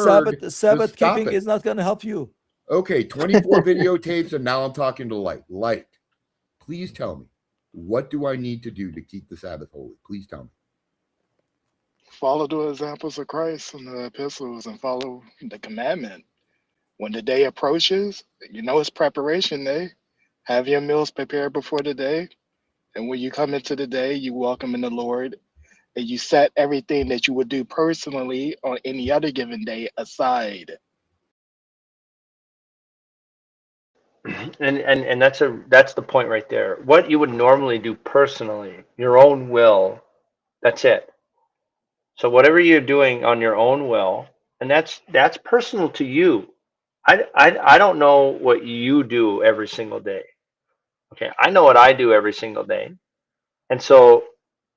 heard to Sabbath stop keeping it. is not going to help you. Okay, 24 videotapes, and now I'm talking to Light. Light, please tell me, what do I need to do to keep the Sabbath holy? Please tell me. Follow the examples of Christ in the epistles and follow the commandment. When the day approaches, it's preparation day. Have your meals prepared before the day. And when you come into the day, you welcome in the Lord and you set everything that you would do personally on any other given day aside. And that's the point right there. What you would normally do personally, your own will, that's it. So whatever you're doing on your own will, and that's personal to you. I don't know what you do every single day. Okay, I know what I do every single day. And so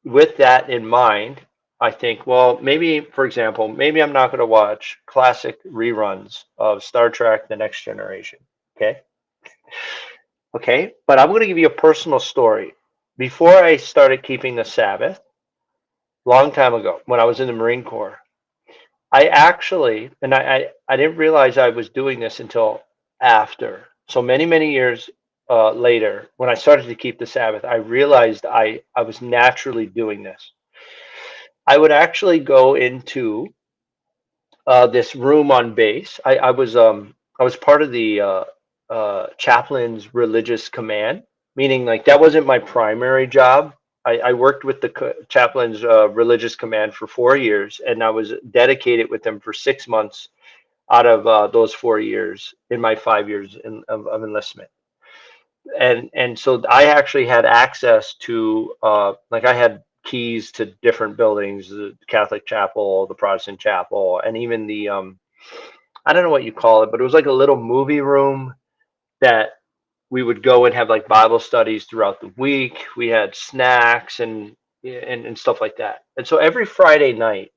with that in mind, I think, well, maybe, for example, maybe I'm not going to watch classic reruns of Star Trek: The Next Generation. Okay. Okay. But I'm going to give you a personal story. Before I started keeping the Sabbath, long time ago, when I was in the Marine Corps, I actually, and I didn't realize I was doing this until after. So many, many years later, when I started to keep the Sabbath, I realized I was naturally doing this. I would actually go into this room on base. I was part of the chaplain's religious command, meaning like that wasn't my primary job. I worked with the chaplain's religious command for 4 years, and I was dedicated with them for 6 months out of those 4 years in my 5 years of enlistment. And so I actually had access to like I had keys to different buildings, the Catholic chapel, the Protestant chapel, and even the I don't know what you call it, but it was like a little movie room that we would go and have like Bible studies throughout the week. We had snacks and stuff like that. And so every Friday night,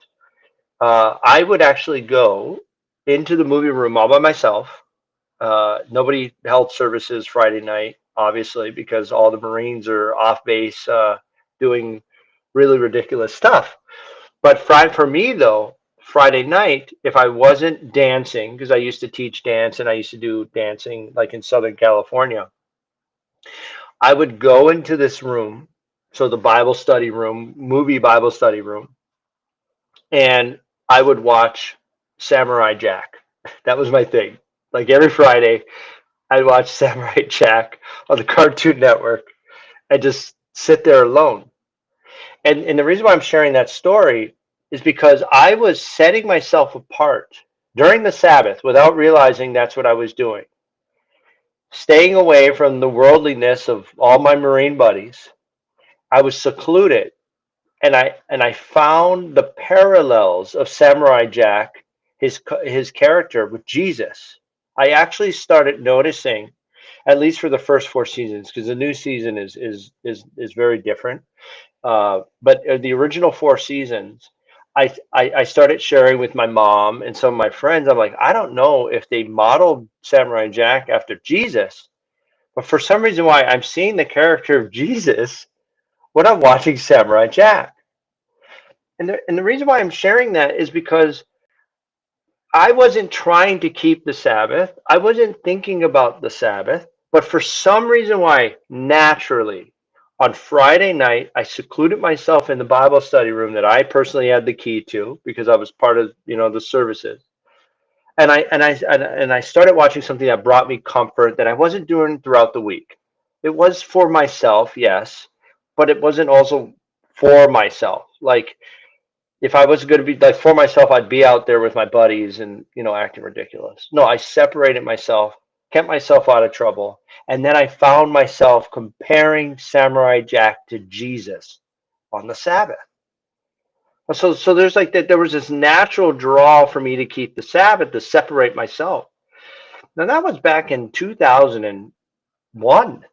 I would actually go into the movie room all by myself. Nobody held services Friday night, obviously, because all the Marines are off base doing really ridiculous stuff. But for me, though, Friday night, if I wasn't dancing, because I used to teach dance and I used to do dancing like in Southern California, I would go into this room, so the Bible study room, movie Bible study room, and I would watch Samurai Jack. That was my thing. Like every Friday, I'd watch Samurai Jack on the Cartoon Network and just sit there alone. And the reason why I'm sharing that story is because I was setting myself apart during the Sabbath without realizing that's what I was doing. Staying away from the worldliness of all my Marine buddies. I was secluded, and I found the parallels of Samurai Jack, his character with Jesus. I actually started noticing, at least for the first 4 seasons, because the new season is very different. But the original 4 seasons, I started sharing with my mom and some of my friends. I'm like, I don't know if they modeled Samurai Jack after Jesus, but for some reason, why I'm seeing the character of Jesus when I'm watching Samurai Jack. And the reason why I'm sharing that is because I wasn't trying to keep the Sabbath. I wasn't thinking about the Sabbath. But for some reason why, naturally, on Friday night, I secluded myself in the Bible study room that I personally had the key to because I was part of, the services. And I started watching something that brought me comfort that I wasn't doing throughout the week. It was for myself, yes, but it wasn't also for myself. Like if I was going to be like for myself, I'd be out there with my buddies and acting ridiculous. No, I separated myself, kept myself out of trouble, and then I found myself comparing Samurai Jack to Jesus on the Sabbath. So there's like that. There was this natural draw for me to keep the Sabbath to separate myself. Now that was back in 2001.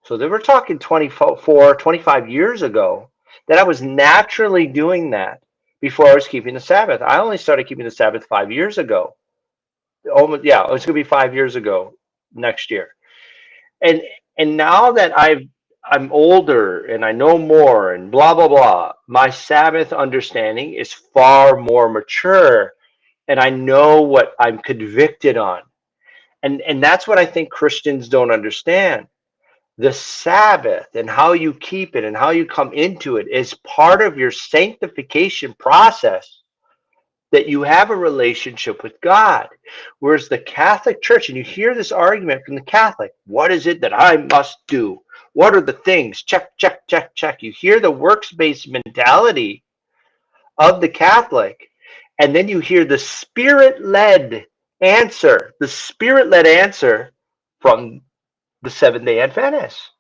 So they were talking 24, 25 years ago that I was naturally doing that before I was keeping the Sabbath. I only started keeping the Sabbath 5 years ago. Almost, yeah, it's going to be 5 years ago next year. And and now that I'm older and I know more and blah blah blah, my Sabbath understanding is far more mature. and I know what I'm convicted on. And that's what I think Christians don't understand. The Sabbath and how you keep it and how you come into it is part of your sanctification process, that you have a relationship with God. Whereas the Catholic Church, and you hear this argument from the Catholic, what is it that I must do? What are the things? Check, check, check, check. You hear the works-based mentality of the Catholic, and then you hear the spirit-led answer from the Seventh-day Adventists.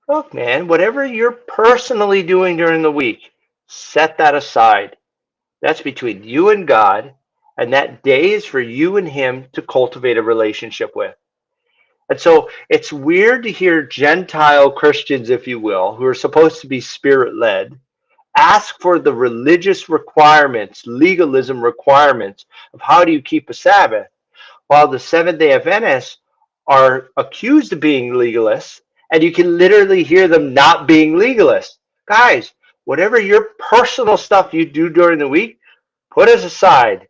Look, man, whatever you're personally doing during the week, set that aside. That's between you and God, and that day is for you and Him to cultivate a relationship with. And so it's weird to hear Gentile Christians, if you will, who are supposed to be spirit-led, ask for the religious requirements, legalism requirements of how do you keep a Sabbath, while the Seventh-day Adventists are accused of being legalists, and you can literally hear them not being legalists. Guys, whatever your personal stuff you do during the week, put us aside.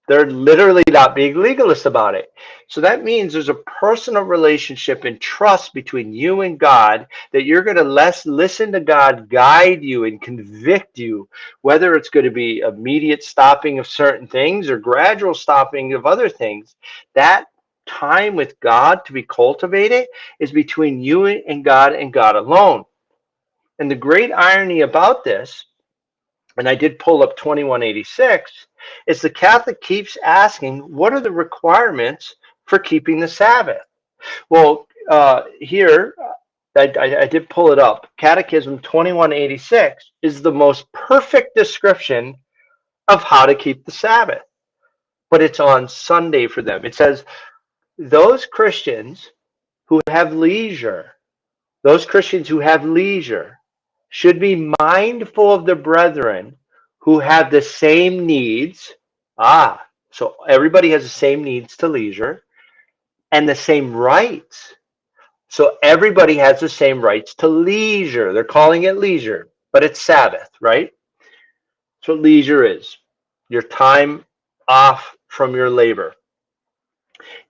They're literally not being legalist about it. So that means there's a personal relationship and trust between you and God, that you're going to listen to God guide you and convict you, whether it's going to be immediate stopping of certain things or gradual stopping of other things. That time with God to be cultivated is between you and God alone. And the great irony about this, and I did pull up 2186, is the Catholic keeps asking, what are the requirements for keeping the Sabbath? Well, here, I did pull it up. Catechism 2186 is the most perfect description of how to keep the Sabbath, but it's on Sunday for them. It says, those Christians who have leisure, should be mindful of the brethren who have the same needs. So everybody has the same needs to leisure and the same rights. So everybody has the same rights to leisure. They're calling it leisure, but it's Sabbath, right? That's what leisure is. Your time off from your labor.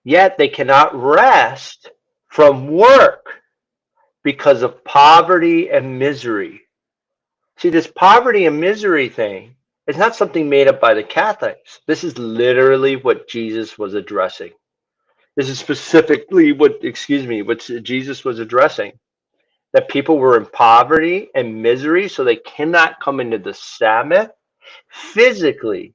Yet they cannot rest from work because of poverty and misery. See, this poverty and misery thing is not something made up by the Catholics. This is literally what Jesus was addressing. This is specifically what Jesus was addressing. That people were in poverty and misery, so they cannot come into the Sabbath physically,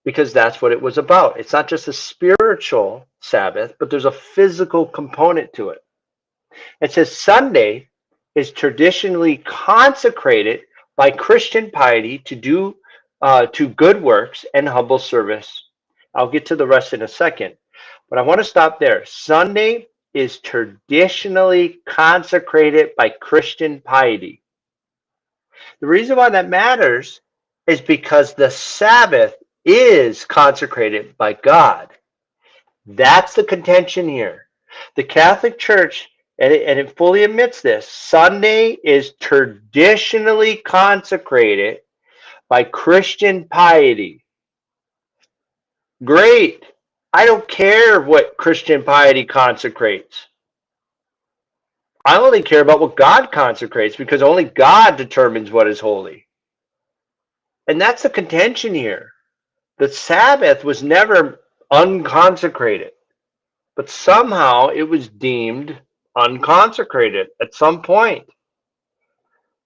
because that's what it was about. It's not just a spiritual Sabbath, but there's a physical component to it. It says Sunday is traditionally consecrated by Christian piety to good works and humble service. I'll get to the rest in a second, but I want to stop there. Sunday is traditionally consecrated by Christian piety. The reason why that matters is because the Sabbath is consecrated by God. That's the contention here. The Catholic Church, and it fully admits this, Sunday is traditionally consecrated by Christian piety. Great. I don't care what Christian piety consecrates. I only care about what God consecrates, because only God determines what is holy. And that's the contention here. The Sabbath was never unconsecrated, but somehow it was deemed unconsecrated at some point.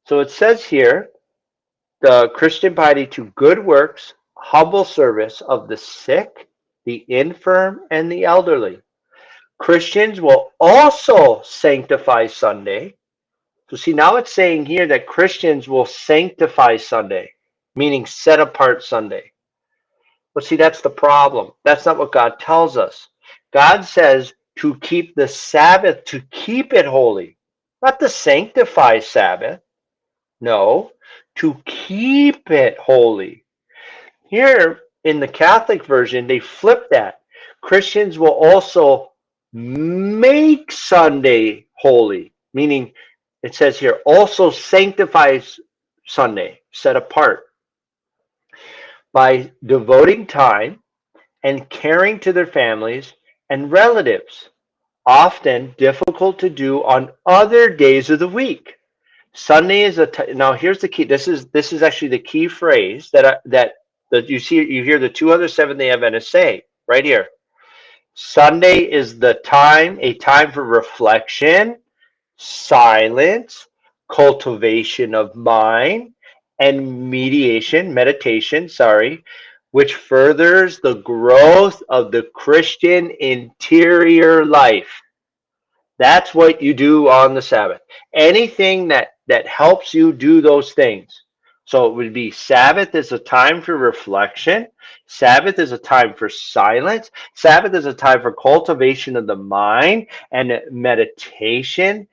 So it says here, the Christian piety to good works, humble service of the sick, the infirm, and the elderly. Christians will also sanctify Sunday. So see, now it's saying here that Christians will sanctify Sunday, meaning set apart Sunday. But see, that's the problem. That's not what God tells us. God says to keep the Sabbath, to keep it holy, not to sanctify Sabbath. No, to keep it holy. Here in the Catholic version, they flip that. Christians will also make Sunday holy, meaning it says here, also sanctifies Sunday, set apart. by devoting time and caring to their families and relatives, often difficult to do on other days of the week. Sunday is now here's the key. This is actually the key phrase that you hear the two other Seventh-day Adventists say right here. Sunday is a time for reflection, silence, cultivation of mind, and meditation, which furthers the growth of the Christian interior life. That's what you do on the Sabbath. Anything that helps you do those things. So it would be Sabbath is a time for reflection. Sabbath is a time for silence. Sabbath is a time for cultivation of the mind and meditation,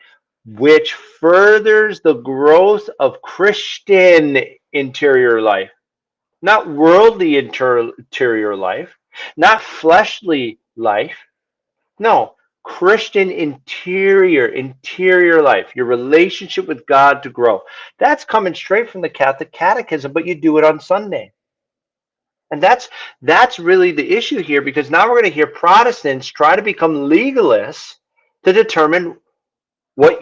which furthers the growth of Christian interior life, not worldly interior life, not fleshly life. No, Christian interior life, your relationship with God to grow. That's coming straight from the Catholic Catechism, but you do it on Sunday. And that's really the issue here, because now we're going to hear Protestants try to become legalists to determine what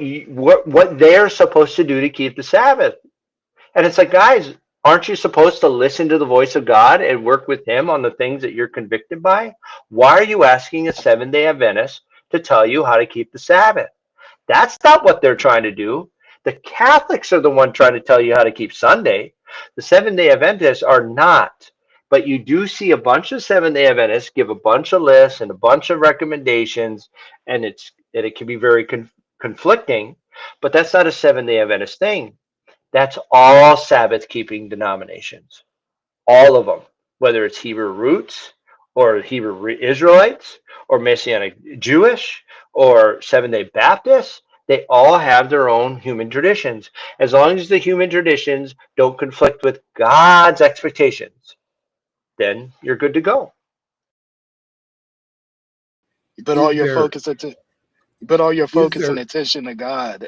they're supposed to do to keep the Sabbath. And it's like, guys, aren't you supposed to listen to the voice of God and work with him on the things that you're convicted by? Why are you asking a Seventh-day Adventist to tell you how to keep the Sabbath? That's not what they're trying to do. The Catholics are the one trying to tell you how to keep Sunday. The Seventh-day Adventists are not. But you do see a bunch of Seventh-day Adventists give a bunch of lists and a bunch of recommendations, and it can be very conflicting. But that's not a Seventh-day Adventist thing. That's all Sabbath keeping denominations, all of them, whether it's Hebrew roots or Hebrew Israelites or Messianic Jewish or Seventh-day Baptists. They all have their own human traditions. As long as the human traditions don't conflict with God's expectations, then you're good to go. You put Is all your there focus into you put all your is focus and there attention to God.